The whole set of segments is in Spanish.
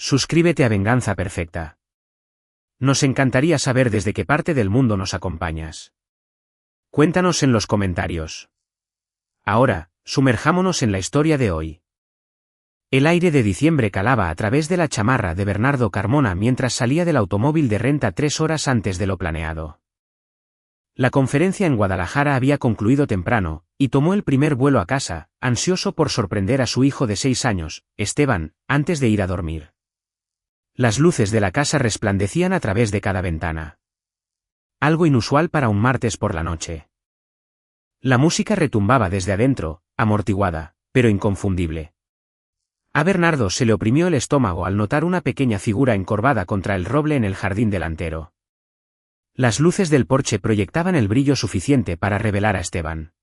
Suscríbete a Venganza Perfecta. Nos encantaría saber desde qué parte del mundo nos acompañas. Cuéntanos en los comentarios. Ahora, sumerjámonos en la historia de hoy. El aire de diciembre calaba a través de la chamarra de Bernardo Carmona mientras salía del automóvil de renta 3 horas antes de lo planeado. La conferencia en Guadalajara había concluido temprano, y tomó el primer vuelo a casa, ansioso por sorprender a su hijo de 6 años, Esteban, antes de ir a dormir. Las luces de la casa resplandecían a través de cada ventana. Algo inusual para un martes por la noche. La música retumbaba desde adentro, amortiguada, pero inconfundible. A Bernardo se le oprimió el estómago al notar una pequeña figura encorvada contra el roble en el jardín delantero. Las luces del porche proyectaban el brillo suficiente para revelar a Esteban.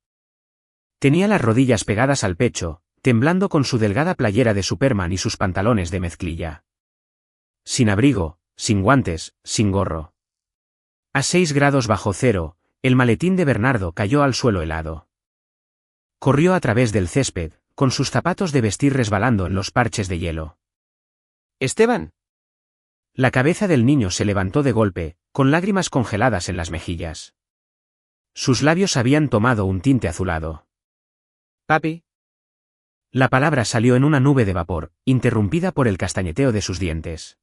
Tenía las rodillas pegadas al pecho, temblando con su delgada playera de Superman y sus pantalones de mezclilla. Sin abrigo, sin guantes, sin gorro. A 6 grados bajo cero, el maletín de Bernardo cayó al suelo helado. Corrió a través del césped, con sus zapatos de vestir resbalando en los parches de hielo. ¡Esteban! La cabeza del niño se levantó de golpe, con lágrimas congeladas en las mejillas. Sus labios habían tomado un tinte azulado. Papi. La palabra salió en una nube de vapor, interrumpida por el castañeteo de sus dientes.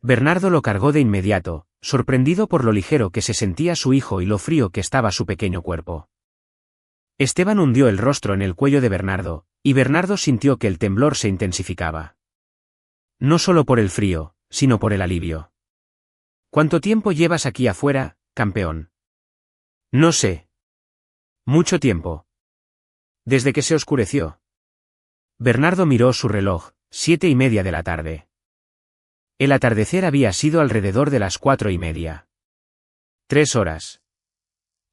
Bernardo lo cargó de inmediato, sorprendido por lo ligero que se sentía su hijo y lo frío que estaba su pequeño cuerpo. Esteban hundió el rostro en el cuello de Bernardo, y Bernardo sintió que el temblor se intensificaba. No solo por el frío, sino por el alivio. ¿Cuánto tiempo llevas aquí afuera, campeón? No sé. Mucho tiempo. Desde que se oscureció. Bernardo miró su reloj, 7:30 de la tarde. El atardecer había sido alrededor de las 4:30. 3 horas.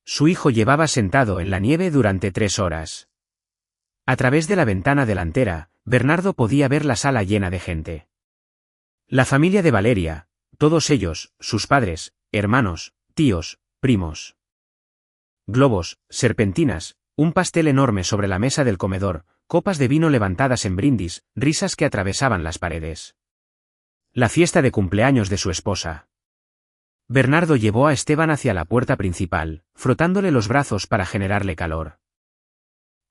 Su hijo llevaba sentado en la nieve durante 3 horas. A través de la ventana delantera, Bernardo podía ver la sala llena de gente. La familia de Valeria, todos ellos, sus padres, hermanos, tíos, primos. Globos, serpentinas, un pastel enorme sobre la mesa del comedor, copas de vino levantadas en brindis, risas que atravesaban las paredes. La fiesta de cumpleaños de su esposa. Bernardo llevó a Esteban hacia la puerta principal, frotándole los brazos para generarle calor.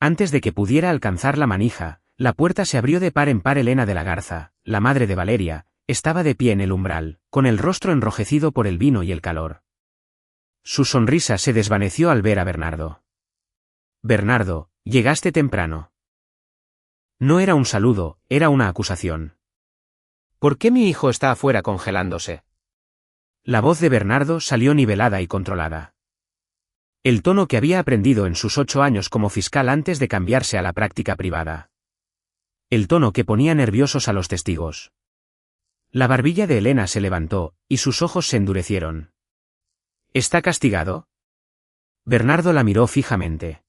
Antes de que pudiera alcanzar la manija, la puerta se abrió de par en par. Elena de la Garza, la madre de Valeria, estaba de pie en el umbral, con el rostro enrojecido por el vino y el calor. Su sonrisa se desvaneció al ver a Bernardo. Bernardo, llegaste temprano. No era un saludo, era una acusación. ¿Por qué mi hijo está afuera congelándose? La voz de Bernardo salió nivelada y controlada. El tono que había aprendido en sus 8 años como fiscal antes de cambiarse a la práctica privada. El tono que ponía nerviosos a los testigos. La barbilla de Elena se levantó, y sus ojos se endurecieron. ¿Está castigado? Bernardo la miró fijamente.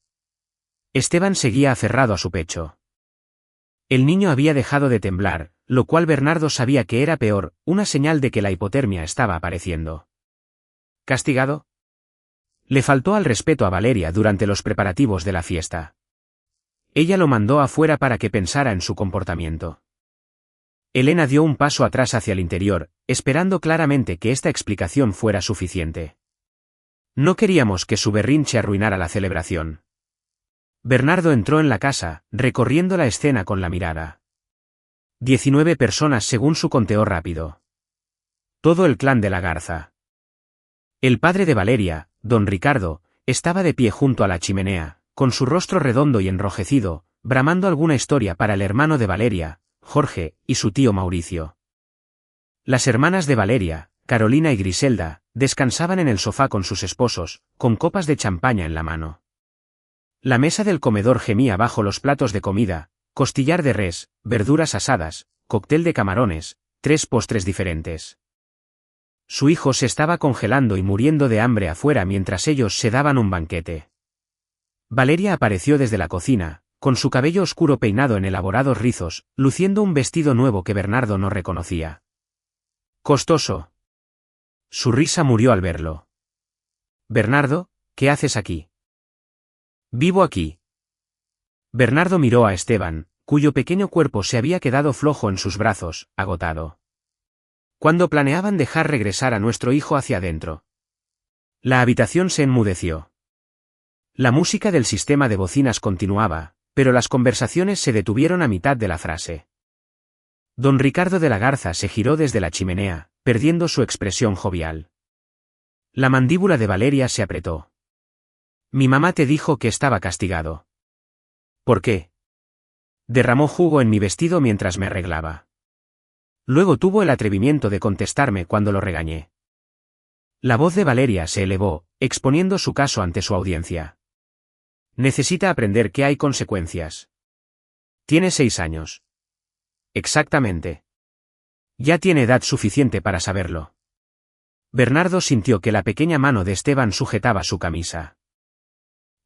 Esteban seguía aferrado a su pecho. El niño había dejado de temblar, lo cual Bernardo sabía que era peor, una señal de que la hipotermia estaba apareciendo. ¿Castigado? Le faltó al respeto a Valeria durante los preparativos de la fiesta. Ella lo mandó afuera para que pensara en su comportamiento. Elena dio un paso atrás hacia el interior, esperando claramente que esta explicación fuera suficiente. No queríamos que su berrinche arruinara la celebración. Bernardo entró en la casa, recorriendo la escena con la mirada. 19 personas según su conteo rápido. Todo el clan de la Garza. El padre de Valeria, don Ricardo, estaba de pie junto a la chimenea, con su rostro redondo y enrojecido, bramando alguna historia para el hermano de Valeria, Jorge, y su tío Mauricio. Las hermanas de Valeria, Carolina y Griselda, descansaban en el sofá con sus esposos, con copas de champaña en la mano. La mesa del comedor gemía bajo los platos de comida, costillar de res, verduras asadas, cóctel de camarones, 3 postres diferentes. Su hijo se estaba congelando y muriendo de hambre afuera mientras ellos se daban un banquete. Valeria apareció desde la cocina, con su cabello oscuro peinado en elaborados rizos, luciendo un vestido nuevo que Bernardo no reconocía. Costoso. Su risa murió al verlo. Bernardo, ¿qué haces aquí? Vivo aquí. Bernardo miró a Esteban, cuyo pequeño cuerpo se había quedado flojo en sus brazos, agotado. ¿Cuándo planeaban dejar regresar a nuestro hijo hacia adentro? La habitación se enmudeció. La música del sistema de bocinas continuaba, pero las conversaciones se detuvieron a mitad de la frase. Don Ricardo de la Garza se giró desde la chimenea, perdiendo su expresión jovial. La mandíbula de Valeria se apretó. Mi mamá te dijo que estaba castigado. ¿Por qué? Derramó jugo en mi vestido mientras me arreglaba. Luego tuvo el atrevimiento de contestarme cuando lo regañé. La voz de Valeria se elevó, exponiendo su caso ante su audiencia. Necesita aprender que hay consecuencias. Tiene 6 años. Exactamente. Ya tiene edad suficiente para saberlo. Bernardo sintió que la pequeña mano de Esteban sujetaba su camisa.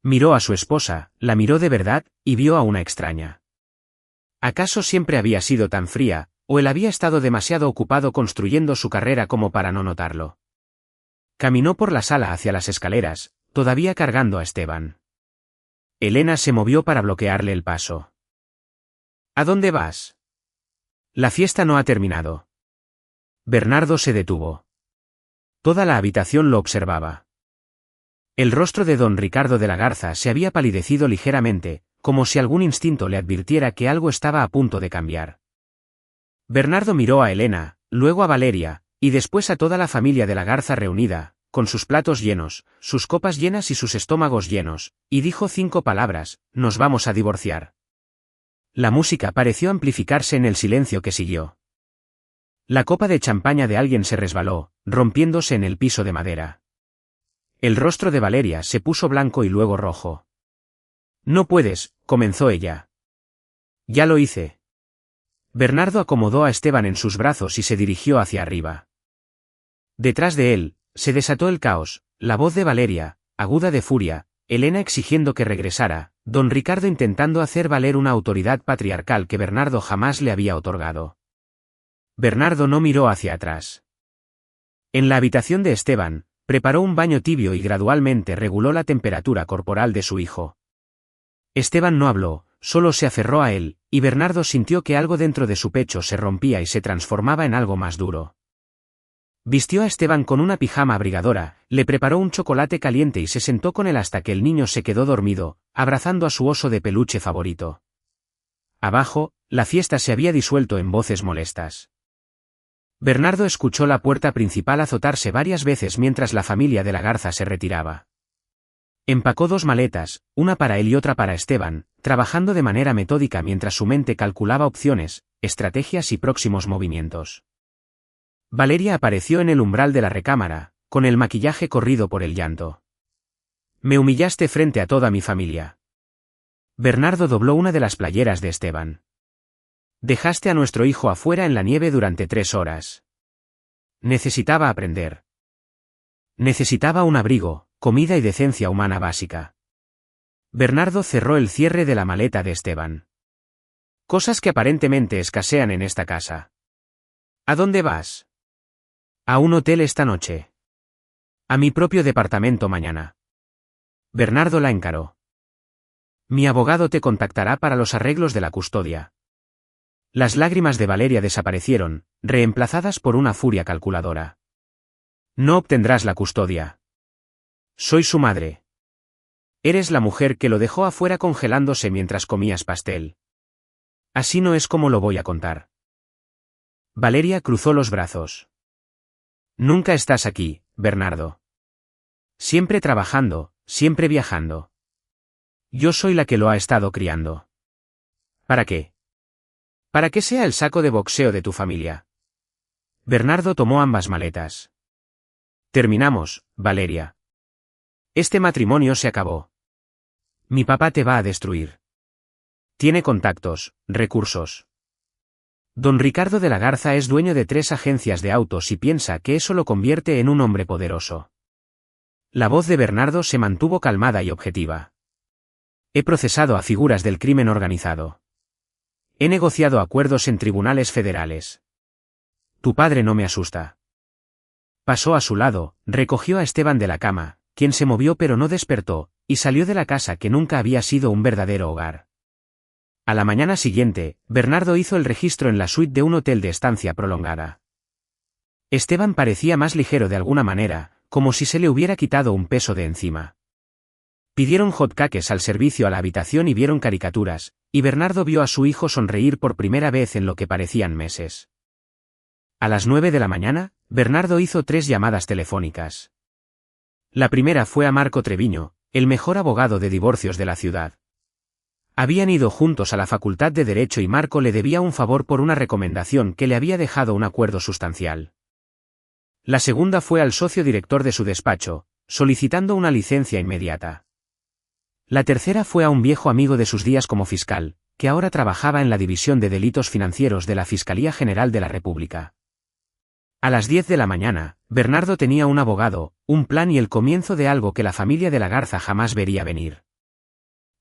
Miró a su esposa, la miró de verdad, y vio a una extraña. ¿Acaso siempre había sido tan fría, o él había estado demasiado ocupado construyendo su carrera como para no notarlo? Caminó por la sala hacia las escaleras, todavía cargando a Esteban. Elena se movió para bloquearle el paso. ¿A dónde vas? La fiesta no ha terminado. Bernardo se detuvo. Toda la habitación lo observaba. El rostro de don Ricardo de la Garza se había palidecido ligeramente, como si algún instinto le advirtiera que algo estaba a punto de cambiar. Bernardo miró a Elena, luego a Valeria, y después a toda la familia de la Garza reunida, con sus platos llenos, sus copas llenas y sus estómagos llenos, y dijo 5 palabras: nos vamos a divorciar. La música pareció amplificarse en el silencio que siguió. La copa de champaña de alguien se resbaló, rompiéndose en el piso de madera. El rostro de Valeria se puso blanco y luego rojo. No puedes, comenzó ella. Ya lo hice. Bernardo acomodó a Esteban en sus brazos y se dirigió hacia arriba. Detrás de él, se desató el caos, la voz de Valeria, aguda de furia, Elena exigiendo que regresara, don Ricardo intentando hacer valer una autoridad patriarcal que Bernardo jamás le había otorgado. Bernardo no miró hacia atrás. En la habitación de Esteban, preparó un baño tibio y gradualmente reguló la temperatura corporal de su hijo. Esteban no habló, solo se aferró a él, y Bernardo sintió que algo dentro de su pecho se rompía y se transformaba en algo más duro. Vistió a Esteban con una pijama abrigadora, le preparó un chocolate caliente y se sentó con él hasta que el niño se quedó dormido, abrazando a su oso de peluche favorito. Abajo, la fiesta se había disuelto en voces molestas. Bernardo escuchó la puerta principal azotarse varias veces mientras la familia de la Garza se retiraba. Empacó 2 maletas, una para él y otra para Esteban, trabajando de manera metódica mientras su mente calculaba opciones, estrategias y próximos movimientos. Valeria apareció en el umbral de la recámara, con el maquillaje corrido por el llanto. Me humillaste frente a toda mi familia. Bernardo dobló una de las playeras de Esteban. Dejaste a nuestro hijo afuera en la nieve durante 3 horas. Necesitaba aprender. Necesitaba un abrigo, comida y decencia humana básica. Bernardo cerró el cierre de la maleta de Esteban. Cosas que aparentemente escasean en esta casa. ¿A dónde vas? A un hotel esta noche. A mi propio departamento mañana. Bernardo la encaró. Mi abogado te contactará para los arreglos de la custodia. Las lágrimas de Valeria desaparecieron, reemplazadas por una furia calculadora. No obtendrás la custodia. Soy su madre. Eres la mujer que lo dejó afuera congelándose mientras comías pastel. Así no es como lo voy a contar. Valeria cruzó los brazos. Nunca estás aquí, Bernardo. Siempre trabajando, siempre viajando. Yo soy la que lo ha estado criando. ¿Para qué? Para que sea el saco de boxeo de tu familia. Bernardo tomó ambas maletas. Terminamos, Valeria. Este matrimonio se acabó. Mi papá te va a destruir. Tiene contactos, recursos. Don Ricardo de la Garza es dueño de 3 agencias de autos y piensa que eso lo convierte en un hombre poderoso. La voz de Bernardo se mantuvo calmada y objetiva. He procesado a figuras del crimen organizado. He negociado acuerdos en tribunales federales. Tu padre no me asusta. Pasó a su lado, recogió a Esteban de la cama, quien se movió pero no despertó, y salió de la casa que nunca había sido un verdadero hogar. A la mañana siguiente, Bernardo hizo el registro en la suite de un hotel de estancia prolongada. Esteban parecía más ligero de alguna manera, como si se le hubiera quitado un peso de encima. Pidieron hotcakes al servicio a la habitación y vieron caricaturas, y Bernardo vio a su hijo sonreír por primera vez en lo que parecían meses. A las 9 de la mañana, Bernardo hizo 3 llamadas telefónicas. La primera fue a Marco Treviño, el mejor abogado de divorcios de la ciudad. Habían ido juntos a la Facultad de Derecho y Marco le debía un favor por una recomendación que le había dejado un acuerdo sustancial. La segunda fue al socio director de su despacho, solicitando una licencia inmediata. La tercera fue a un viejo amigo de sus días como fiscal, que ahora trabajaba en la División de Delitos Financieros de la Fiscalía General de la República. A las 10 de la mañana, Bernardo tenía un abogado, un plan y el comienzo de algo que la familia de la Garza jamás vería venir.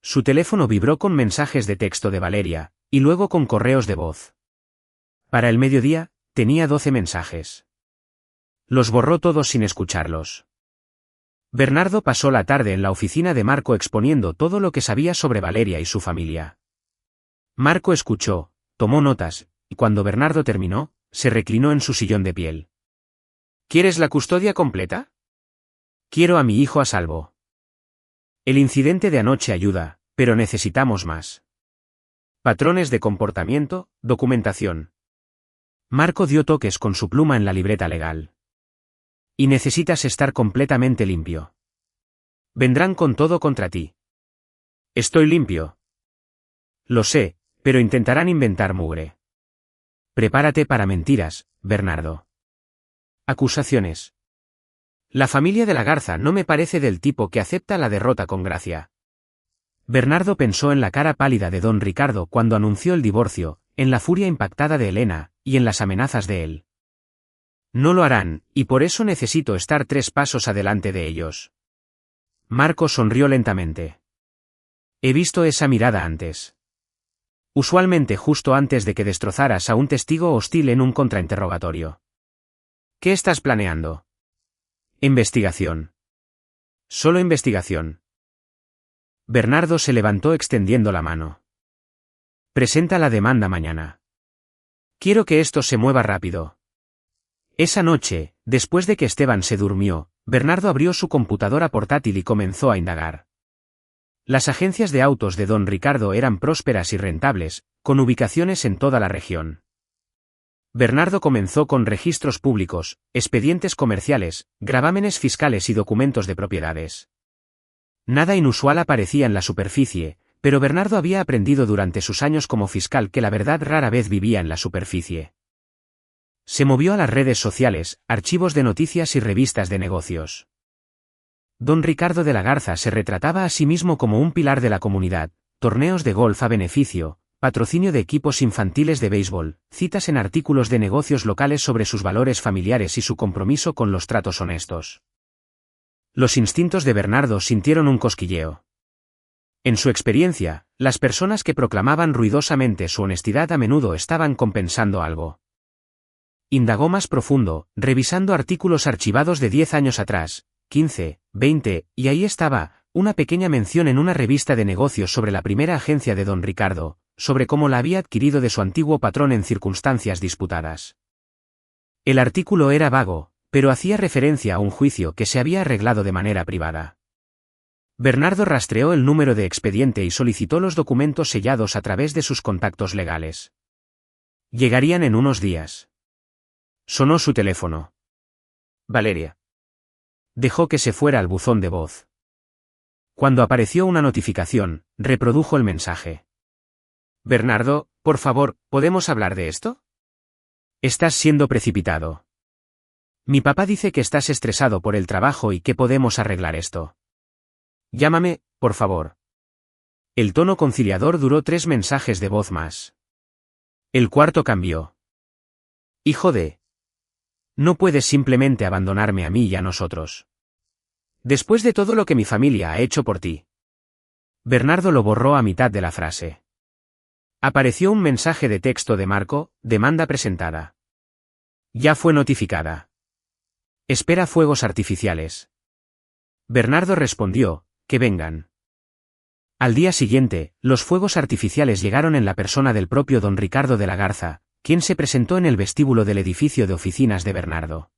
Su teléfono vibró con mensajes de texto de Valeria, y luego con correos de voz. Para el mediodía, tenía 12 mensajes. Los borró todos sin escucharlos. Bernardo pasó la tarde en la oficina de Marco exponiendo todo lo que sabía sobre Valeria y su familia. Marco escuchó, tomó notas, y cuando Bernardo terminó, se reclinó en su sillón de piel. ¿Quieres la custodia completa? Quiero a mi hijo a salvo. El incidente de anoche ayuda, pero necesitamos más. Patrones de comportamiento, documentación. Marco dio toques con su pluma en la libreta legal. Y necesitas estar completamente limpio. Vendrán con todo contra ti. Estoy limpio. Lo sé, pero intentarán inventar mugre. Prepárate para mentiras, Bernardo. Acusaciones. La familia de la Garza no me parece del tipo que acepta la derrota con gracia. Bernardo pensó en la cara pálida de don Ricardo cuando anunció el divorcio, en la furia impactada de Elena, y en las amenazas de él. No lo harán, y por eso necesito estar 3 pasos adelante de ellos. Marco sonrió lentamente. He visto esa mirada antes. Usualmente justo antes de que destrozaras a un testigo hostil en un contrainterrogatorio. ¿Qué estás planeando? Investigación. Solo investigación. Bernardo se levantó extendiendo la mano. Presenta la demanda mañana. Quiero que esto se mueva rápido. Esa noche, después de que Esteban se durmió, Bernardo abrió su computadora portátil y comenzó a indagar. Las agencias de autos de don Ricardo eran prósperas y rentables, con ubicaciones en toda la región. Bernardo comenzó con registros públicos, expedientes comerciales, gravámenes fiscales y documentos de propiedades. Nada inusual aparecía en la superficie, pero Bernardo había aprendido durante sus años como fiscal que la verdad rara vez vivía en la superficie. Se movió a las redes sociales, archivos de noticias y revistas de negocios. Don Ricardo de la Garza se retrataba a sí mismo como un pilar de la comunidad, torneos de golf a beneficio, patrocinio de equipos infantiles de béisbol, citas en artículos de negocios locales sobre sus valores familiares y su compromiso con los tratos honestos. Los instintos de Bernardo sintieron un cosquilleo. En su experiencia, las personas que proclamaban ruidosamente su honestidad a menudo estaban compensando algo. Indagó más profundo, revisando artículos archivados de 10 años atrás, 15, 20, y ahí estaba, una pequeña mención en una revista de negocios sobre la primera agencia de don Ricardo, sobre cómo la había adquirido de su antiguo patrón en circunstancias disputadas. El artículo era vago, pero hacía referencia a un juicio que se había arreglado de manera privada. Bernardo rastreó el número de expediente y solicitó los documentos sellados a través de sus contactos legales. Llegarían en unos días. Sonó su teléfono. Valeria. Dejó que se fuera al buzón de voz. Cuando apareció una notificación, reprodujo el mensaje. Bernardo, por favor, ¿podemos hablar de esto? Estás siendo precipitado. Mi papá dice que estás estresado por el trabajo y que podemos arreglar esto. Llámame, por favor. El tono conciliador duró 3 mensajes de voz más. El cuarto cambió. Hijo de... No puedes simplemente abandonarme a mí y a nosotros. Después de todo lo que mi familia ha hecho por ti. Bernardo lo borró a mitad de la frase. Apareció un mensaje de texto de Marco, demanda presentada. Ya fue notificada. Espera fuegos artificiales. Bernardo respondió, que vengan. Al día siguiente, los fuegos artificiales llegaron en la persona del propio don Ricardo de la Garza, quien se presentó en el vestíbulo del edificio de oficinas de Bernardo.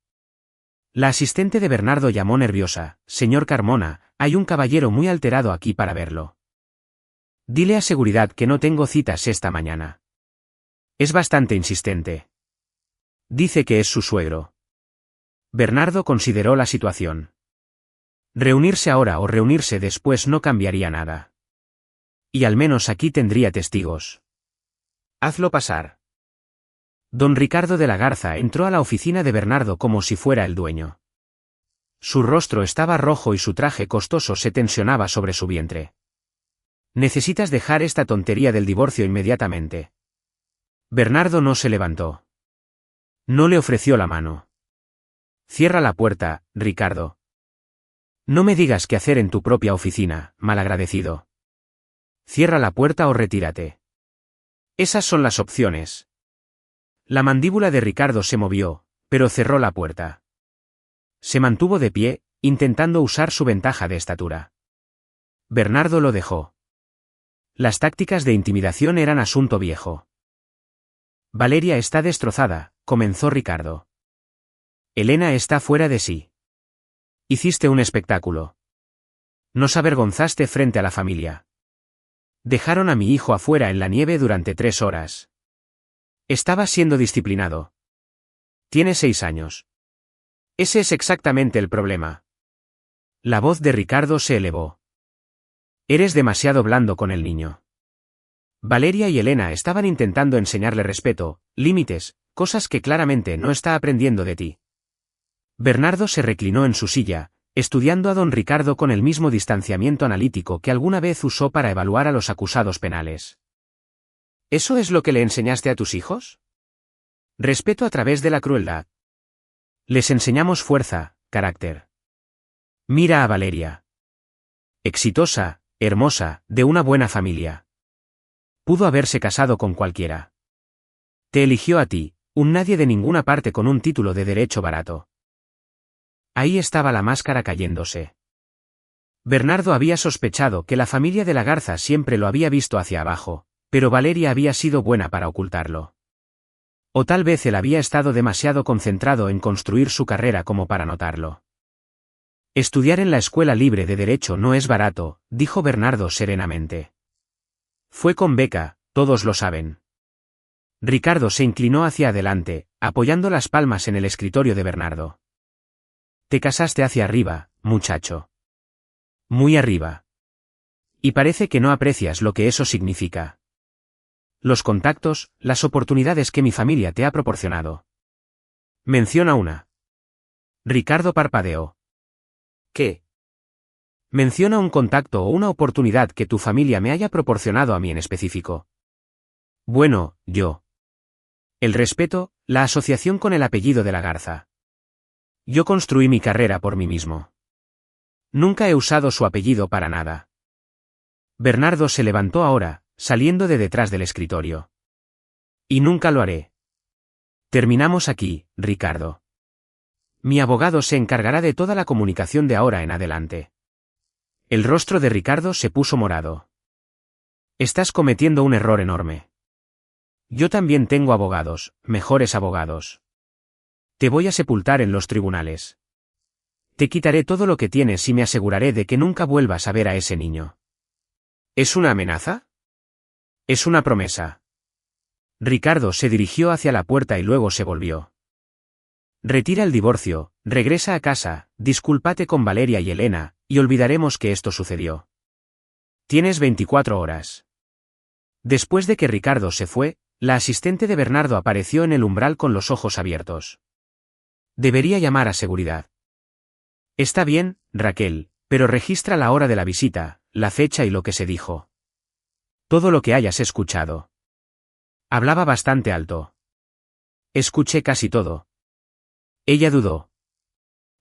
La asistente de Bernardo llamó nerviosa: «Señor Carmona, hay un caballero muy alterado aquí para verlo. Dile a seguridad que no tengo citas esta mañana. Es bastante insistente. Dice que es su suegro». Bernardo consideró la situación. Reunirse ahora o reunirse después no cambiaría nada. Y al menos aquí tendría testigos. Hazlo pasar. Don Ricardo de la Garza entró a la oficina de Bernardo como si fuera el dueño. Su rostro estaba rojo y su traje costoso se tensionaba sobre su vientre. «Necesitas dejar esta tontería del divorcio inmediatamente». Bernardo no se levantó. No le ofreció la mano. «Cierra la puerta, Ricardo. No me digas qué hacer en tu propia oficina, malagradecido. Cierra la puerta o retírate. Esas son las opciones». La mandíbula de Ricardo se movió, pero cerró la puerta. Se mantuvo de pie, intentando usar su ventaja de estatura. Bernardo lo dejó. Las tácticas de intimidación eran asunto viejo. «Valeria está destrozada», comenzó Ricardo. «Elena está fuera de sí. Hiciste un espectáculo. Nos avergonzaste frente a la familia. Dejaron a mi hijo afuera en la nieve durante 3 horas. Estaba siendo disciplinado. Tiene 6 años. Ese es exactamente el problema». La voz de Ricardo se elevó. «Eres demasiado blando con el niño». Valeria y Elena estaban intentando enseñarle respeto, límites, cosas que claramente no está aprendiendo de ti. Bernardo se reclinó en su silla, estudiando a don Ricardo con el mismo distanciamiento analítico que alguna vez usó para evaluar a los acusados penales. «¿Eso es lo que le enseñaste a tus hijos? Respeto a través de la crueldad. Les enseñamos fuerza, carácter. Mira a Valeria. Exitosa, hermosa, de una buena familia. Pudo haberse casado con cualquiera. Te eligió a ti, un nadie de ninguna parte con un título de derecho barato». Ahí estaba la máscara cayéndose. Bernardo había sospechado que la familia de la Garza siempre lo había visto hacia abajo, pero Valeria había sido buena para ocultarlo. O tal vez él había estado demasiado concentrado en construir su carrera como para notarlo. «Estudiar en la Escuela Libre de Derecho no es barato», dijo Bernardo serenamente. «Fue con beca, todos lo saben». Ricardo se inclinó hacia adelante, apoyando las palmas en el escritorio de Bernardo. «Te casaste hacia arriba, muchacho. Muy arriba. Y parece que no aprecias lo que eso significa. Los contactos, las oportunidades que mi familia te ha proporcionado. Menciona una». Ricardo parpadeó. «¿Qué?» «Menciona un contacto o una oportunidad que tu familia me haya proporcionado a mí en específico». «Bueno, yo. El respeto, la asociación con el apellido de la Garza. Yo construí mi carrera por mí mismo. Nunca he usado su apellido para nada». Bernardo se levantó ahora, saliendo de detrás del escritorio. «Y nunca lo haré. Terminamos aquí, Ricardo. Mi abogado se encargará de toda la comunicación de ahora en adelante». El rostro de Ricardo se puso morado. «Estás cometiendo un error enorme. Yo también tengo abogados, mejores abogados. Te voy a sepultar en los tribunales. Te quitaré todo lo que tienes y me aseguraré de que nunca vuelvas a ver a ese niño». ¿Es una amenaza? Es una promesa. Ricardo se dirigió hacia la puerta y luego se volvió. «Retira el divorcio, regresa a casa, discúlpate con Valeria y Elena, y olvidaremos que esto sucedió. Tienes 24 horas». Después de que Ricardo se fue, la asistente de Bernardo apareció en el umbral con los ojos abiertos. «Debería llamar a seguridad». «Está bien, Raquel, pero registra la hora de la visita, la fecha y lo que se dijo. Todo lo que hayas escuchado». Hablaba bastante alto. «Escuché casi todo». Ella dudó.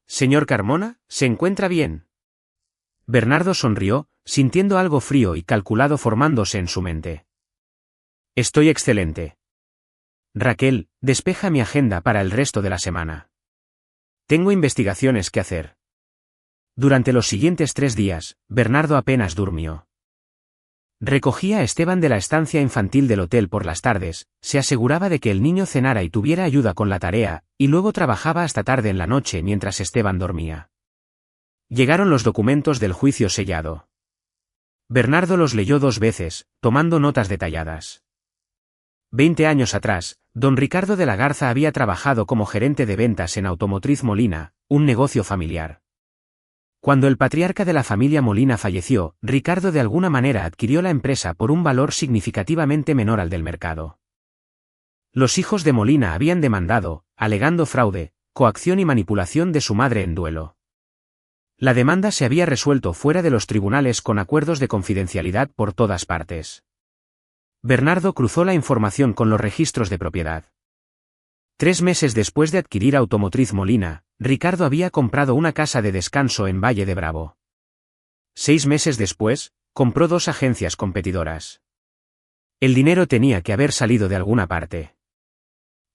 «Señor Carmona, ¿se encuentra bien?». Bernardo sonrió, sintiendo algo frío y calculado formándose en su mente. «Estoy excelente. Raquel, despeja mi agenda para el resto de la semana. Tengo investigaciones que hacer». Durante los siguientes 3 días, Bernardo apenas durmió. Recogía a Esteban de la estancia infantil del hotel por las tardes, se aseguraba de que el niño cenara y tuviera ayuda con la tarea, y luego trabajaba hasta tarde en la noche mientras Esteban dormía. Llegaron los documentos del juicio sellado. Bernardo los leyó 2 veces, tomando notas detalladas. 20 años atrás, don Ricardo de la Garza había trabajado como gerente de ventas en Automotriz Molina, un negocio familiar. Cuando el patriarca de la familia Molina falleció, Ricardo de alguna manera adquirió la empresa por un valor significativamente menor al del mercado. Los hijos de Molina habían demandado, alegando fraude, coacción y manipulación de su madre en duelo. La demanda se había resuelto fuera de los tribunales con acuerdos de confidencialidad por todas partes. Bernardo cruzó la información con los registros de propiedad. 3 meses después de adquirir Automotriz Molina, Ricardo había comprado una casa de descanso en Valle de Bravo. 6 meses después, compró 2 agencias competidoras. El dinero tenía que haber salido de alguna parte.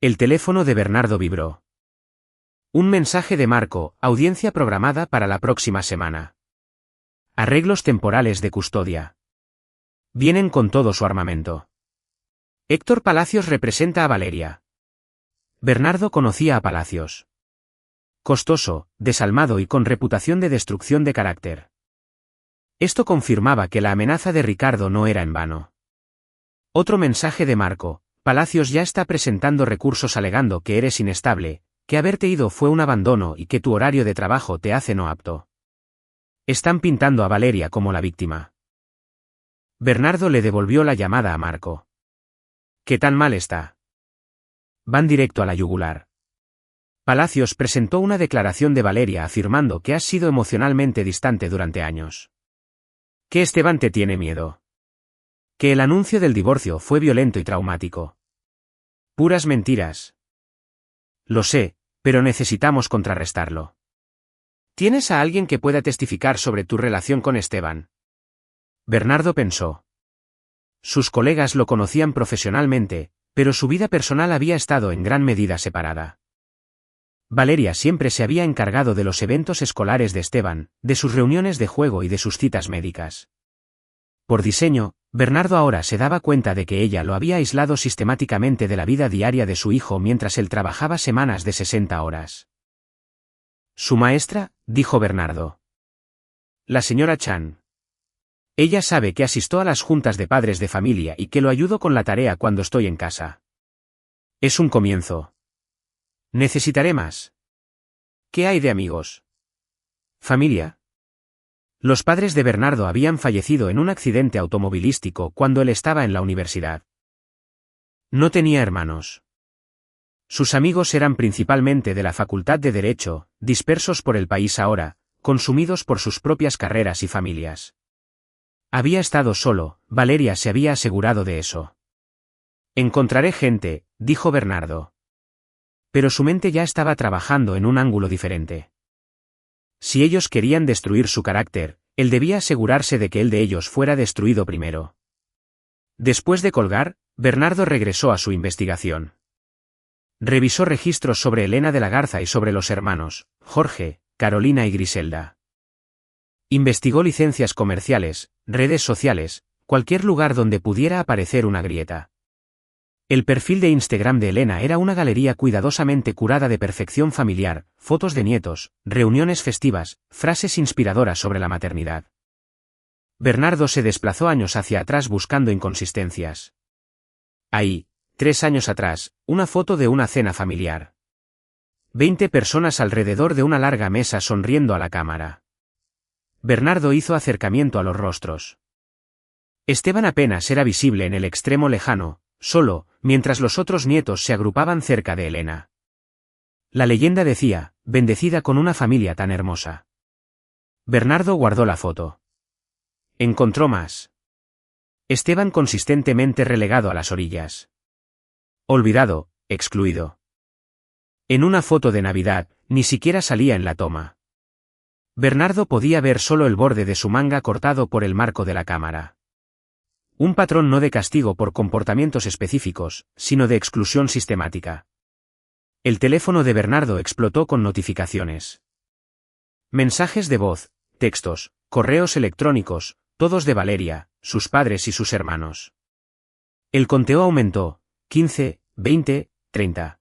El teléfono de Bernardo vibró. Un mensaje de Marco, audiencia programada para la próxima semana. Arreglos temporales de custodia. Vienen con todo su armamento. Héctor Palacios representa a Valeria. Bernardo conocía a Palacios. Costoso, desalmado y con reputación de destrucción de carácter. Esto confirmaba que la amenaza de Ricardo no era en vano. Otro mensaje de Marco: Palacios ya está presentando recursos alegando que eres inestable, que haberte ido fue un abandono y que tu horario de trabajo te hace no apto. Están pintando a Valeria como la víctima. Bernardo le devolvió la llamada a Marco. ¿Qué tan mal está? Van directo a la yugular. Palacios presentó una declaración de Valeria afirmando que has sido emocionalmente distante durante años. Que Esteban te tiene miedo. Que el anuncio del divorcio fue violento y traumático. Puras mentiras. Lo sé, pero necesitamos contrarrestarlo. ¿Tienes a alguien que pueda testificar sobre tu relación con Esteban? Bernardo pensó. Sus colegas lo conocían profesionalmente, pero su vida personal había estado en gran medida separada. Valeria siempre se había encargado de los eventos escolares de Esteban, de sus reuniones de juego y de sus citas médicas. Por diseño, Bernardo ahora se daba cuenta de que ella lo había aislado sistemáticamente de la vida diaria de su hijo mientras él trabajaba semanas de 60 horas. ¿Su maestra?, dijo Bernardo. La señora Chan. Ella sabe que asisto a las juntas de padres de familia y que lo ayudo con la tarea cuando estoy en casa. Es un comienzo. Necesitaré más. ¿Qué hay de amigos? ¿Familia? Los padres de Bernardo habían fallecido en un accidente automovilístico cuando él estaba en la universidad. No tenía hermanos. Sus amigos eran principalmente de la Facultad de Derecho, dispersos por el país ahora, consumidos por sus propias carreras y familias. Había estado solo, Valeria se había asegurado de eso. Encontraré gente, dijo Bernardo. Pero su mente ya estaba trabajando en un ángulo diferente. Si ellos querían destruir su carácter, él debía asegurarse de que el de ellos fuera destruido primero. Después de colgar, Bernardo regresó a su investigación. Revisó registros sobre Elena de la Garza y sobre los hermanos, Jorge, Carolina y Griselda. Investigó licencias comerciales, redes sociales, cualquier lugar donde pudiera aparecer una grieta. El perfil de Instagram de Elena era una galería cuidadosamente curada de perfección familiar, fotos de nietos, reuniones festivas, frases inspiradoras sobre la maternidad. Bernardo se desplazó años hacia atrás buscando inconsistencias. Ahí, 3 años atrás, una foto de una cena familiar. 20 personas alrededor de una larga mesa sonriendo a la cámara. Bernardo hizo acercamiento a los rostros. Esteban apenas era visible en el extremo lejano, solo, mientras los otros nietos se agrupaban cerca de Elena. La leyenda decía, bendecida con una familia tan hermosa. Bernardo guardó la foto. Encontró más. Esteban consistentemente relegado a las orillas. Olvidado, excluido. En una foto de Navidad, ni siquiera salía en la toma. Bernardo podía ver solo el borde de su manga cortado por el marco de la cámara. Un patrón no de castigo por comportamientos específicos, sino de exclusión sistemática. El teléfono de Bernardo explotó con notificaciones. Mensajes de voz, textos, correos electrónicos, todos de Valeria, sus padres y sus hermanos. El conteo aumentó, 15, 20, 30.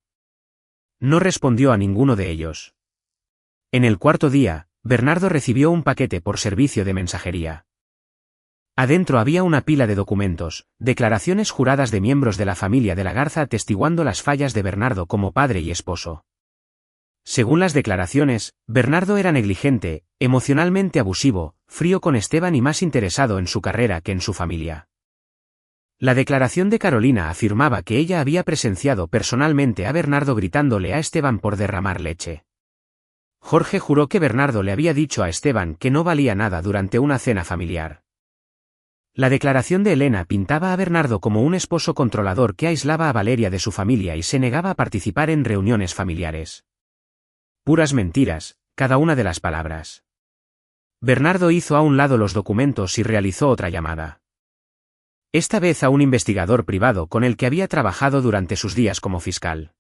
No respondió a ninguno de ellos. En el cuarto día, Bernardo recibió un paquete por servicio de mensajería. Adentro había una pila de documentos, declaraciones juradas de miembros de la familia de la Garza atestiguando las fallas de Bernardo como padre y esposo. Según las declaraciones, Bernardo era negligente, emocionalmente abusivo, frío con Esteban y más interesado en su carrera que en su familia. La declaración de Carolina afirmaba que ella había presenciado personalmente a Bernardo gritándole a Esteban por derramar leche. Jorge juró que Bernardo le había dicho a Esteban que no valía nada durante una cena familiar. La declaración de Elena pintaba a Bernardo como un esposo controlador que aislaba a Valeria de su familia y se negaba a participar en reuniones familiares. Puras mentiras, cada una de las palabras. Bernardo hizo a un lado los documentos y realizó otra llamada. Esta vez a un investigador privado con el que había trabajado durante sus días como fiscal.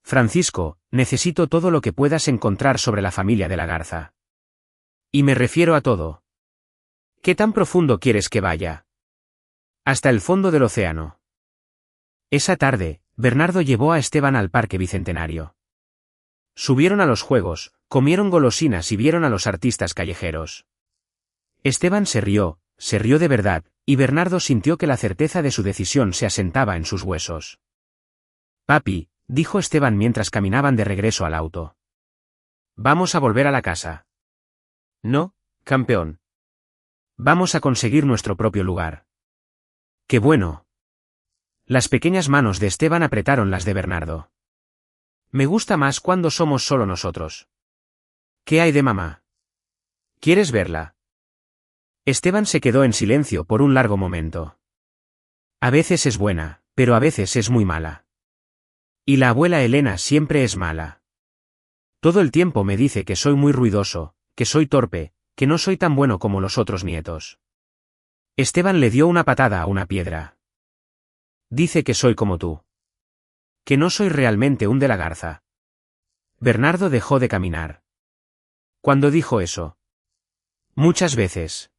Francisco, necesito todo lo que puedas encontrar sobre la familia de la Garza. Y me refiero a todo. ¿Qué tan profundo quieres que vaya? Hasta el fondo del océano. Esa tarde, Bernardo llevó a Esteban al Parque Bicentenario. Subieron a los juegos, comieron golosinas y vieron a los artistas callejeros. Esteban se rió de verdad, y Bernardo sintió que la certeza de su decisión se asentaba en sus huesos. Papi, dijo Esteban mientras caminaban de regreso al auto. Vamos a volver a la casa. No, campeón. Vamos a conseguir nuestro propio lugar. ¡Qué bueno! Las pequeñas manos de Esteban apretaron las de Bernardo. Me gusta más cuando somos solo nosotros. ¿Qué hay de mamá? ¿Quieres verla? Esteban se quedó en silencio por un largo momento. A veces es buena, pero a veces es muy mala. Y la abuela Elena siempre es mala. Todo el tiempo me dice que soy muy ruidoso, que soy torpe, que no soy tan bueno como los otros nietos. Esteban le dio una patada a una piedra. Dice que soy como tú. Que no soy realmente un de la Garza. Bernardo dejó de caminar. ¿Cuándo dijo eso? Muchas veces.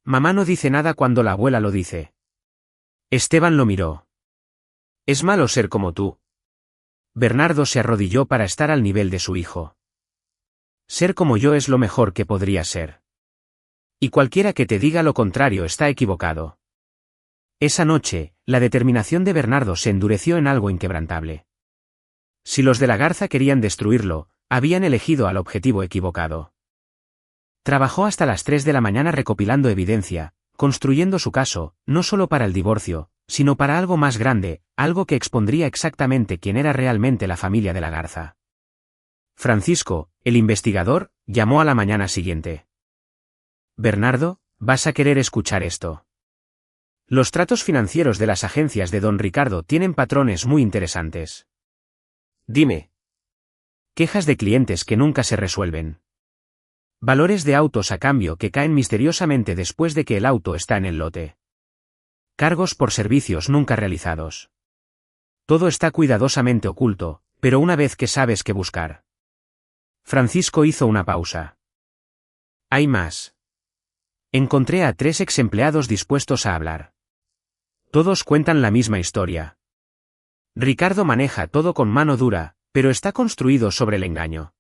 Mamá no dice nada cuando la abuela lo dice. Esteban lo miró. ¿Es malo ser como tú? Bernardo se arrodilló para estar al nivel de su hijo. Ser como yo es lo mejor que podría ser. Y cualquiera que te diga lo contrario está equivocado. Esa noche, la determinación de Bernardo se endureció en algo inquebrantable. Si los de la Garza querían destruirlo, habían elegido al objetivo equivocado. Trabajó hasta las 3 de la mañana recopilando evidencia, construyendo su caso, no solo para el divorcio, sino para algo más grande, algo que expondría exactamente quién era realmente la familia de la Garza. Francisco, el investigador, llamó a la mañana siguiente. Bernardo, vas a querer escuchar esto. Los tratos financieros de las agencias de don Ricardo tienen patrones muy interesantes. Dime. Quejas de clientes que nunca se resuelven. Valores de autos a cambio que caen misteriosamente después de que el auto está en el lote. Cargos por servicios nunca realizados. Todo está cuidadosamente oculto, pero una vez que sabes qué buscar. Francisco hizo una pausa. Hay más. Encontré a 3 exempleados dispuestos a hablar. Todos cuentan la misma historia. Ricardo maneja todo con mano dura, pero está construido sobre el engaño.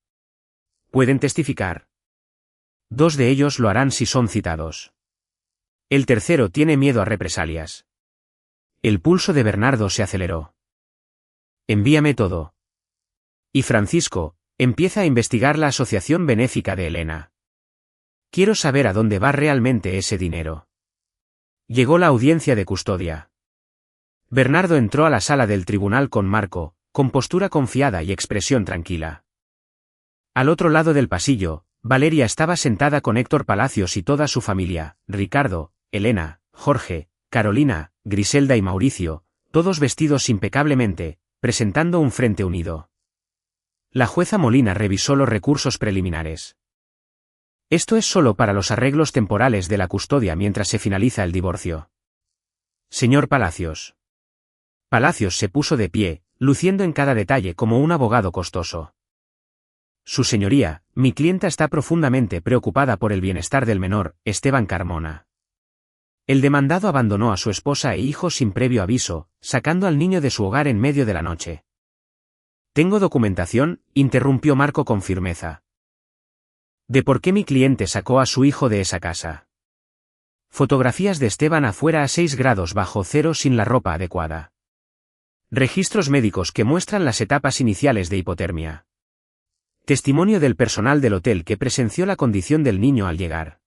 ¿Pueden testificar? 2 de ellos lo harán si son citados. El tercero tiene miedo a represalias. El pulso de Bernardo se aceleró. Envíame todo. Y Francisco, empieza a investigar la asociación benéfica de Elena. Quiero saber a dónde va realmente ese dinero. Llegó la audiencia de custodia. Bernardo entró a la sala del tribunal con Marco, con postura confiada y expresión tranquila. Al otro lado del pasillo, Valeria estaba sentada con Héctor Palacios y toda su familia, Ricardo, Elena, Jorge, Carolina, Griselda y Mauricio, todos vestidos impecablemente, presentando un frente unido. La jueza Molina revisó los recursos preliminares. Esto es solo para los arreglos temporales de la custodia mientras se finaliza el divorcio. Señor Palacios. Palacios se puso de pie, luciendo en cada detalle como un abogado costoso. Su señoría, mi clienta está profundamente preocupada por el bienestar del menor, Esteban Carmona. El demandado abandonó a su esposa e hijos sin previo aviso, sacando al niño de su hogar en medio de la noche. «Tengo documentación», interrumpió Marco con firmeza. «¿De por qué mi cliente sacó a su hijo de esa casa?» Fotografías de Esteban afuera a 6 grados bajo cero sin la ropa adecuada. Registros médicos que muestran las etapas iniciales de hipotermia. Testimonio del personal del hotel que presenció la condición del niño al llegar.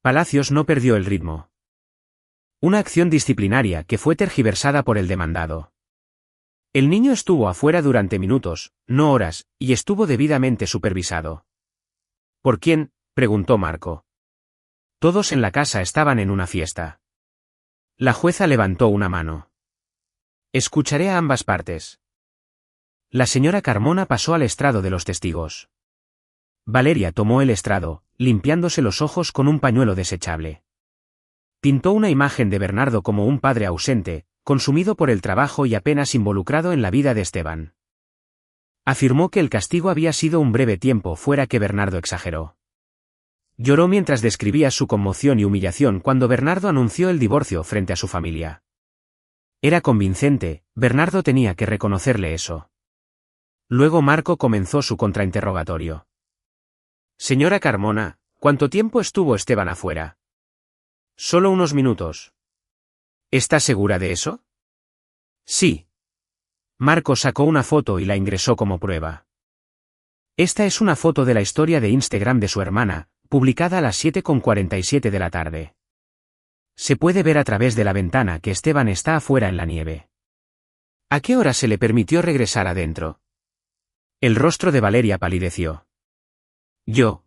Palacios no perdió el ritmo. Una acción disciplinaria que fue tergiversada por el demandado. El niño estuvo afuera durante minutos, no horas, y estuvo debidamente supervisado. ¿Por quién?, preguntó Marco. Todos en la casa estaban en una fiesta. La jueza levantó una mano. Escucharé a ambas partes. La señora Carmona pasó al estrado de los testigos. Valeria tomó el estrado, limpiándose los ojos con un pañuelo desechable. Pintó una imagen de Bernardo como un padre ausente, consumido por el trabajo y apenas involucrado en la vida de Esteban. Afirmó que el castigo había sido un breve tiempo fuera que Bernardo exageró. Lloró mientras describía su conmoción y humillación cuando Bernardo anunció el divorcio frente a su familia. Era convincente, Bernardo tenía que reconocerle eso. Luego Marco comenzó su contrainterrogatorio. Señora Carmona, ¿cuánto tiempo estuvo Esteban afuera? Solo unos minutos. ¿Está segura de eso? Sí. Marco sacó una foto y la ingresó como prueba. Esta es una foto de la historia de Instagram de su hermana, publicada a las 7:47 de la tarde. Se puede ver a través de la ventana que Esteban está afuera en la nieve. ¿A qué hora se le permitió regresar adentro? El rostro de Valeria palideció. Yo.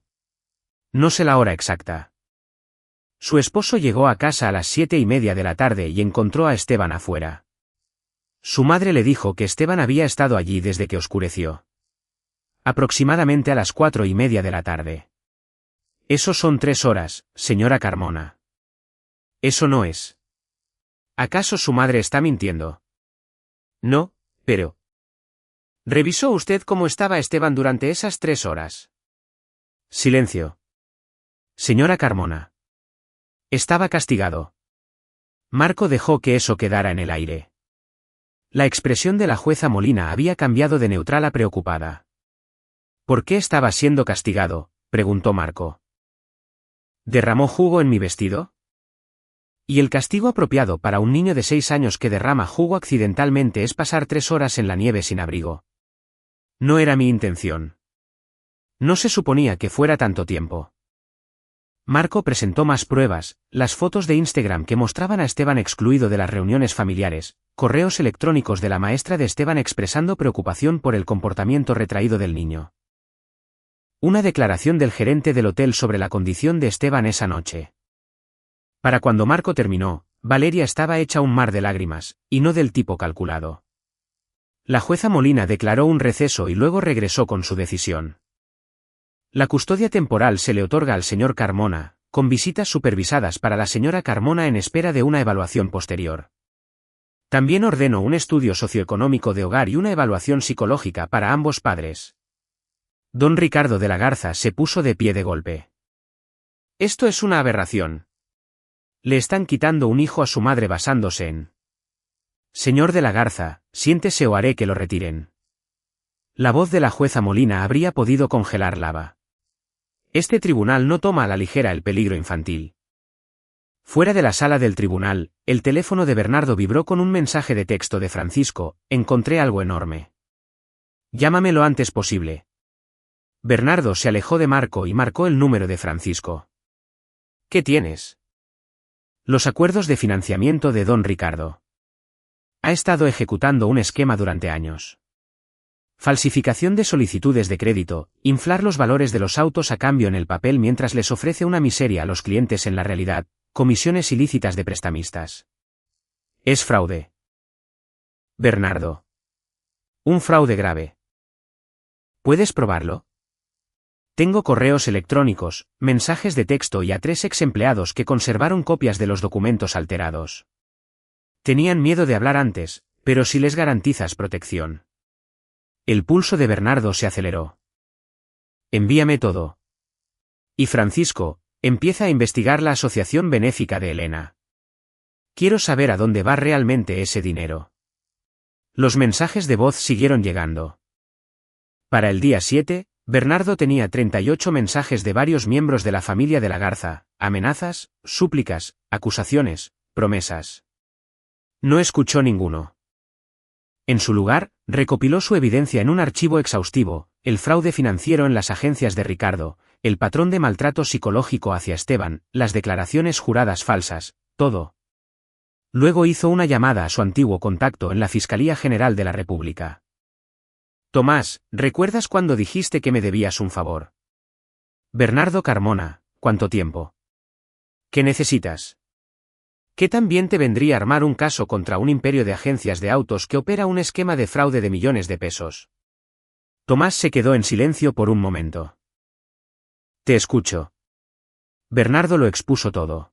No sé la hora exacta. Su esposo llegó a casa a las 7:30 de la tarde y encontró a Esteban afuera. Su madre le dijo que Esteban había estado allí desde que oscureció. Aproximadamente a las 4:30 de la tarde. Eso son 3 horas, señora Carmona. Eso no es. ¿Acaso su madre está mintiendo? No, pero... ¿Revisó usted cómo estaba Esteban durante esas 3 horas? Silencio. Señora Carmona. Estaba castigado. Marco dejó que eso quedara en el aire. La expresión de la jueza Molina había cambiado de neutral a preocupada. ¿Por qué estaba siendo castigado?, preguntó Marco. ¿Derramó jugo en mi vestido? Y el castigo apropiado para un niño de 6 años que derrama jugo accidentalmente es pasar 3 horas en la nieve sin abrigo. No era mi intención. No se suponía que fuera tanto tiempo. Marco presentó más pruebas, las fotos de Instagram que mostraban a Esteban excluido de las reuniones familiares, correos electrónicos de la maestra de Esteban expresando preocupación por el comportamiento retraído del niño. Una declaración del gerente del hotel sobre la condición de Esteban esa noche. Para cuando Marco terminó, Valeria estaba hecha un mar de lágrimas, y no del tipo calculado. La jueza Molina declaró un receso y luego regresó con su decisión. La custodia temporal se le otorga al señor Carmona, con visitas supervisadas para la señora Carmona en espera de una evaluación posterior. También ordenó un estudio socioeconómico de hogar y una evaluación psicológica para ambos padres. Don Ricardo de la Garza se puso de pie de golpe. Esto es una aberración. Le están quitando un hijo a su madre basándose en... Señor de la Garza, siéntese o haré que lo retiren. La voz de la jueza Molina habría podido congelar lava. Este tribunal no toma a la ligera el peligro infantil. Fuera de la sala del tribunal, el teléfono de Bernardo vibró con un mensaje de texto de Francisco: encontré algo enorme. Llámame lo antes posible. Bernardo se alejó de Marco y marcó el número de Francisco. ¿Qué tienes? Los acuerdos de financiamiento de don Ricardo. Ha estado ejecutando un esquema durante años. Falsificación de solicitudes de crédito, inflar los valores de los autos a cambio en el papel mientras les ofrece una miseria a los clientes en la realidad, comisiones ilícitas de prestamistas. Es fraude. Bernardo. Un fraude grave. ¿Puedes probarlo? Tengo correos electrónicos, mensajes de texto y a 3 ex empleados que conservaron copias de los documentos alterados. Tenían miedo de hablar antes, pero si les garantizas protección. El pulso de Bernardo se aceleró. Envíame todo. Y Francisco, empieza a investigar la asociación benéfica de Elena. Quiero saber a dónde va realmente ese dinero. Los mensajes de voz siguieron llegando. Para el día 7, Bernardo tenía 38 mensajes de varios miembros de la familia de la Garza, amenazas, súplicas, acusaciones, promesas. No escuchó ninguno. En su lugar, recopiló su evidencia en un archivo exhaustivo, el fraude financiero en las agencias de Ricardo, el patrón de maltrato psicológico hacia Esteban, las declaraciones juradas falsas, todo. Luego hizo una llamada a su antiguo contacto en la Fiscalía General de la República. Tomás, ¿recuerdas cuando dijiste que me debías un favor? Bernardo Carmona, ¿cuánto tiempo? ¿Qué necesitas? ¿Qué tan bien te vendría armar un caso contra un imperio de agencias de autos que opera un esquema de fraude de millones de pesos? Tomás se quedó en silencio por un momento. Te escucho. Bernardo lo expuso todo.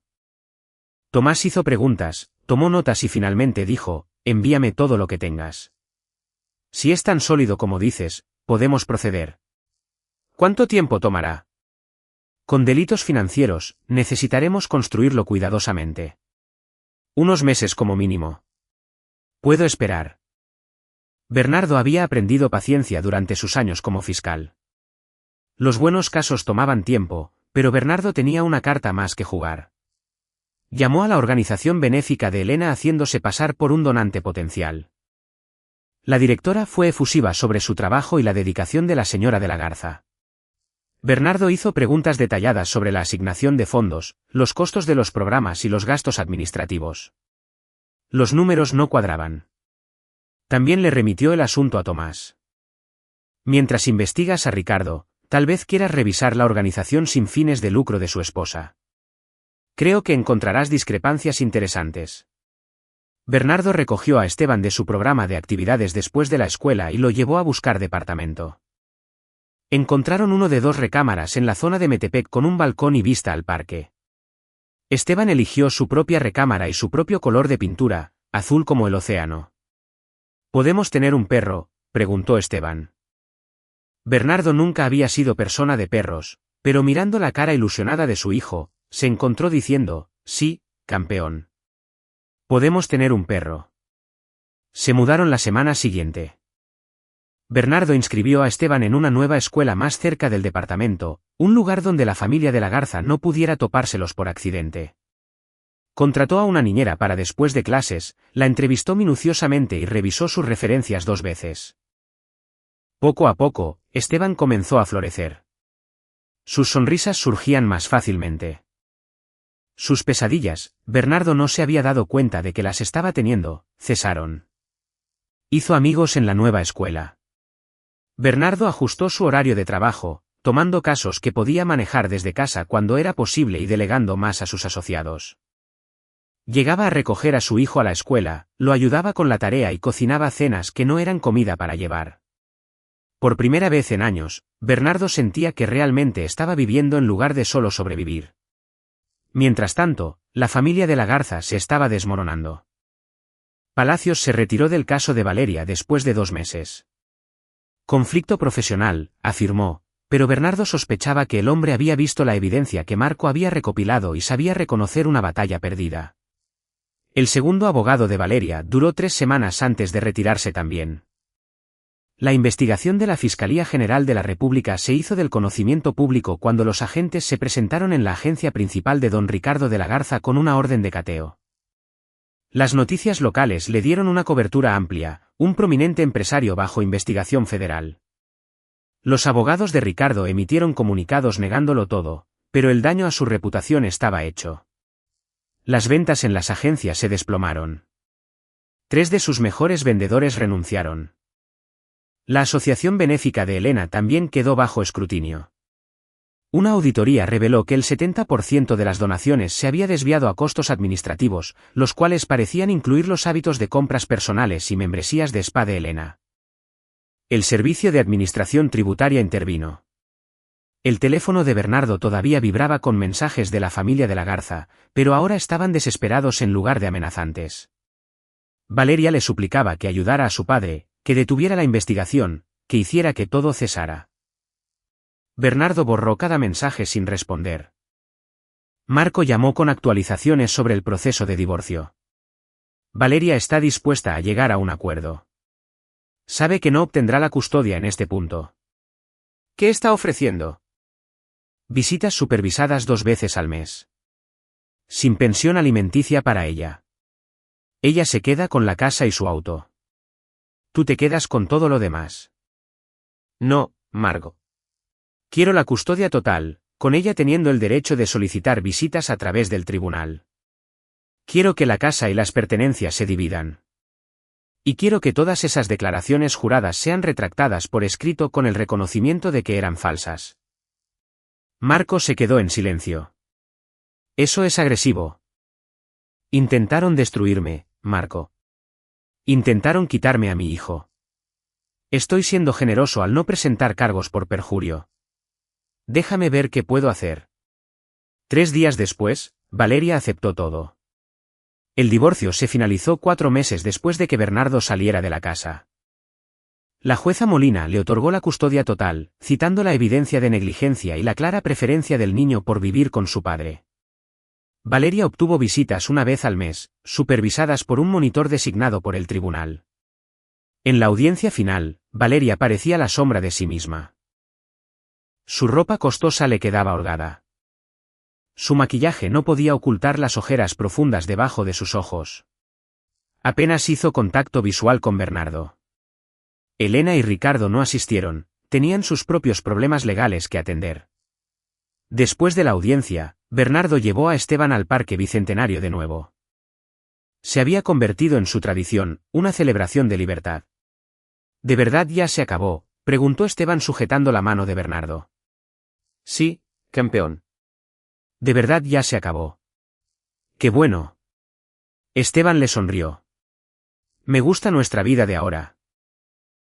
Tomás hizo preguntas, tomó notas y finalmente dijo, envíame todo lo que tengas. Si es tan sólido como dices, podemos proceder. ¿Cuánto tiempo tomará? Con delitos financieros, necesitaremos construirlo cuidadosamente. Unos meses como mínimo. Puedo esperar. Bernardo había aprendido paciencia durante sus años como fiscal. Los buenos casos tomaban tiempo, pero Bernardo tenía una carta más que jugar. Llamó a la organización benéfica de Elena haciéndose pasar por un donante potencial. La directora fue efusiva sobre su trabajo y la dedicación de la señora de la Garza. Bernardo hizo preguntas detalladas sobre la asignación de fondos, los costos de los programas y los gastos administrativos. Los números no cuadraban. También le remitió el asunto a Tomás. Mientras investigas a Ricardo, tal vez quieras revisar la organización sin fines de lucro de su esposa. Creo que encontrarás discrepancias interesantes. Bernardo recogió a Esteban de su programa de actividades después de la escuela y lo llevó a buscar departamento. Encontraron uno de 2 recámaras en la zona de Metepec con un balcón y vista al parque. Esteban eligió su propia recámara y su propio color de pintura, azul como el océano. ¿Podemos tener un perro?, preguntó Esteban. Bernardo nunca había sido persona de perros, pero mirando la cara ilusionada de su hijo, se encontró diciendo, sí, campeón. Podemos tener un perro. Se mudaron la semana siguiente. Bernardo inscribió a Esteban en una nueva escuela más cerca del departamento, un lugar donde la familia de la Garza no pudiera topárselos por accidente. Contrató a una niñera para después de clases, la entrevistó minuciosamente y revisó sus referencias 2 veces. Poco a poco, Esteban comenzó a florecer. Sus sonrisas surgían más fácilmente. Sus pesadillas, Bernardo no se había dado cuenta de que las estaba teniendo, cesaron. Hizo amigos en la nueva escuela. Bernardo ajustó su horario de trabajo, tomando casos que podía manejar desde casa cuando era posible y delegando más a sus asociados. Llegaba a recoger a su hijo a la escuela, lo ayudaba con la tarea y cocinaba cenas que no eran comida para llevar. Por primera vez en años, Bernardo sentía que realmente estaba viviendo en lugar de solo sobrevivir. Mientras tanto, la familia de la Garza se estaba desmoronando. Palacios se retiró del caso de Valeria después de 2 meses. Conflicto profesional, afirmó, pero Bernardo sospechaba que el hombre había visto la evidencia que Marco había recopilado y sabía reconocer una batalla perdida. El segundo abogado de Valeria duró 3 semanas antes de retirarse también. La investigación de la Fiscalía General de la República se hizo del conocimiento público cuando los agentes se presentaron en la agencia principal de don Ricardo de la Garza con una orden de cateo. Las noticias locales le dieron una cobertura amplia, un prominente empresario bajo investigación federal. Los abogados de Ricardo emitieron comunicados negándolo todo, pero el daño a su reputación estaba hecho. Las ventas en las agencias se desplomaron. 3 de sus mejores vendedores renunciaron. La asociación benéfica de Elena también quedó bajo escrutinio. Una auditoría reveló que el 70% de las donaciones se había desviado a costos administrativos, los cuales parecían incluir los hábitos de compras personales y membresías de spa de Elena. El Servicio de Administración Tributaria intervino. El teléfono de Bernardo todavía vibraba con mensajes de la familia de la Garza, pero ahora estaban desesperados en lugar de amenazantes. Valeria le suplicaba que ayudara a su padre, que detuviera la investigación, que hiciera que todo cesara. Bernardo borró cada mensaje sin responder. Marco llamó con actualizaciones sobre el proceso de divorcio. Valeria está dispuesta a llegar a un acuerdo. Sabe que no obtendrá la custodia en este punto. ¿Qué está ofreciendo? Visitas supervisadas 2 veces al mes. Sin pensión alimenticia para ella. Ella se queda con la casa y su auto. Tú te quedas con todo lo demás. No, Margo. Quiero la custodia total, con ella teniendo el derecho de solicitar visitas a través del tribunal. Quiero que la casa y las pertenencias se dividan. Y quiero que todas esas declaraciones juradas sean retractadas por escrito con el reconocimiento de que eran falsas. Marco se quedó en silencio. Eso es agresivo. Intentaron destruirme, Marco. Intentaron quitarme a mi hijo. Estoy siendo generoso al no presentar cargos por perjurio. Déjame ver qué puedo hacer. 3 días después, Valeria aceptó todo. El divorcio se finalizó 4 meses después de que Bernardo saliera de la casa. La jueza Molina le otorgó la custodia total, citando la evidencia de negligencia y la clara preferencia del niño por vivir con su padre. Valeria obtuvo visitas 1 vez al mes, supervisadas por un monitor designado por el tribunal. En la audiencia final, Valeria parecía la sombra de sí misma. Su ropa costosa le quedaba holgada. Su maquillaje no podía ocultar las ojeras profundas debajo de sus ojos. Apenas hizo contacto visual con Bernardo. Elena y Ricardo no asistieron, tenían sus propios problemas legales que atender. Después de la audiencia, Bernardo llevó a Esteban al Parque Bicentenario de nuevo. Se había convertido en su tradición, una celebración de libertad. ¿De verdad ya se acabó?, preguntó Esteban sujetando la mano de Bernardo. Sí, campeón. De verdad ya se acabó. ¡Qué bueno! Esteban le sonrió. Me gusta nuestra vida de ahora.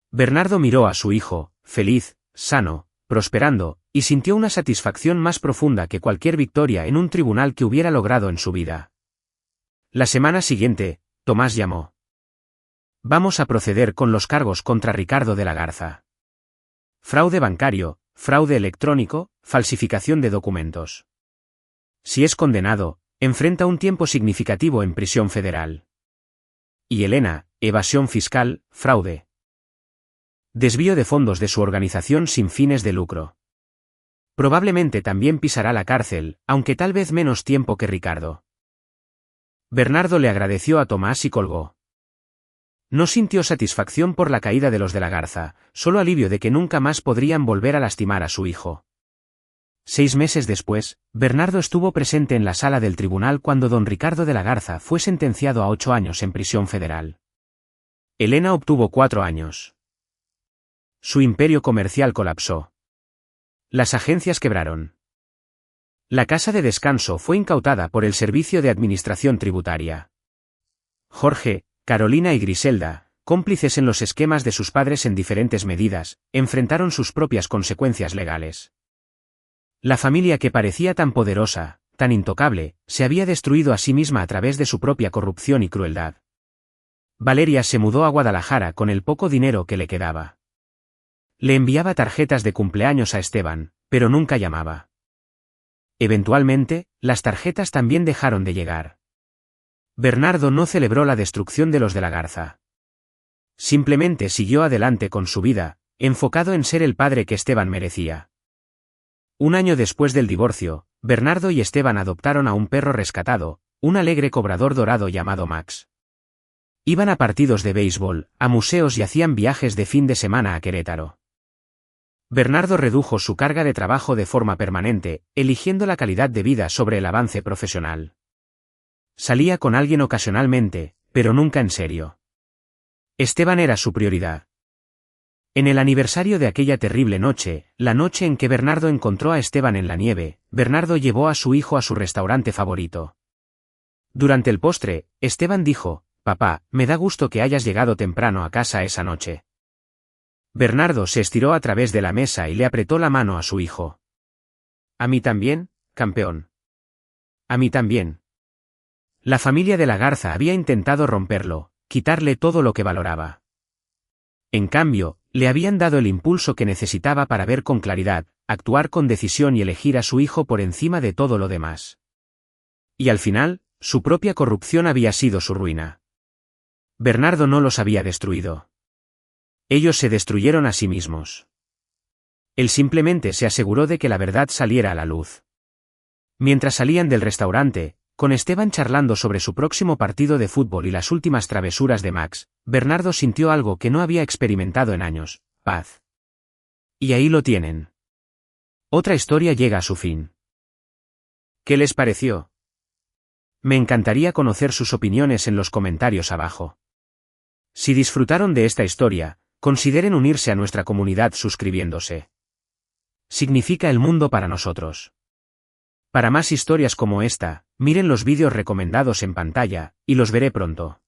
Bernardo miró a su hijo, feliz, sano, prosperando, y sintió una satisfacción más profunda que cualquier victoria en un tribunal que hubiera logrado en su vida. La semana siguiente, Tomás llamó. Vamos a proceder con los cargos contra Ricardo de la Garza. Fraude bancario, fraude electrónico, falsificación de documentos. Si es condenado, enfrenta un tiempo significativo en prisión federal. Y Elena, evasión fiscal, fraude. Desvío de fondos de su organización sin fines de lucro. Probablemente también pisará la cárcel, aunque tal vez menos tiempo que Ricardo. Bernardo le agradeció a Tomás y colgó. No sintió satisfacción por la caída de los de la Garza, solo alivio de que nunca más podrían volver a lastimar a su hijo. 6 meses después, Bernardo estuvo presente en la sala del tribunal cuando don Ricardo de la Garza fue sentenciado a 8 años en prisión federal. Elena obtuvo 4 años. Su imperio comercial colapsó. Las agencias quebraron. La casa de descanso fue incautada por el Servicio de Administración Tributaria. Jorge, Carolina y Griselda, cómplices en los esquemas de sus padres en diferentes medidas, enfrentaron sus propias consecuencias legales. La familia que parecía tan poderosa, tan intocable, se había destruido a sí misma a través de su propia corrupción y crueldad. Valeria se mudó a Guadalajara con el poco dinero que le quedaba. Le enviaba tarjetas de cumpleaños a Esteban, pero nunca llamaba. Eventualmente, las tarjetas también dejaron de llegar. Bernardo no celebró la destrucción de los de la Garza. Simplemente siguió adelante con su vida, enfocado en ser el padre que Esteban merecía. 1 año después del divorcio, Bernardo y Esteban adoptaron a un perro rescatado, un alegre cobrador dorado llamado Max. Iban a partidos de béisbol, a museos y hacían viajes de fin de semana a Querétaro. Bernardo redujo su carga de trabajo de forma permanente, eligiendo la calidad de vida sobre el avance profesional. Salía con alguien ocasionalmente, pero nunca en serio. Esteban era su prioridad. En el aniversario de aquella terrible noche, la noche en que Bernardo encontró a Esteban en la nieve, Bernardo llevó a su hijo a su restaurante favorito. Durante el postre, Esteban dijo: «Papá, me da gusto que hayas llegado temprano a casa esa noche». Bernardo se estiró a través de la mesa y le apretó la mano a su hijo. «A mí también, campeón». «A mí también». La familia de la Garza había intentado romperlo, quitarle todo lo que valoraba. En cambio, le habían dado el impulso que necesitaba para ver con claridad, actuar con decisión y elegir a su hijo por encima de todo lo demás. Y al final, su propia corrupción había sido su ruina. Bernardo no los había destruido. Ellos se destruyeron a sí mismos. Él simplemente se aseguró de que la verdad saliera a la luz. Mientras salían del restaurante, con Esteban charlando sobre su próximo partido de fútbol y las últimas travesuras de Max, Bernardo sintió algo que no había experimentado en años: paz. Y ahí lo tienen. Otra historia llega a su fin. ¿Qué les pareció? Me encantaría conocer sus opiniones en los comentarios abajo. Si disfrutaron de esta historia, consideren unirse a nuestra comunidad suscribiéndose. Significa el mundo para nosotros. Para más historias como esta, miren los vídeos recomendados en pantalla, y los veré pronto.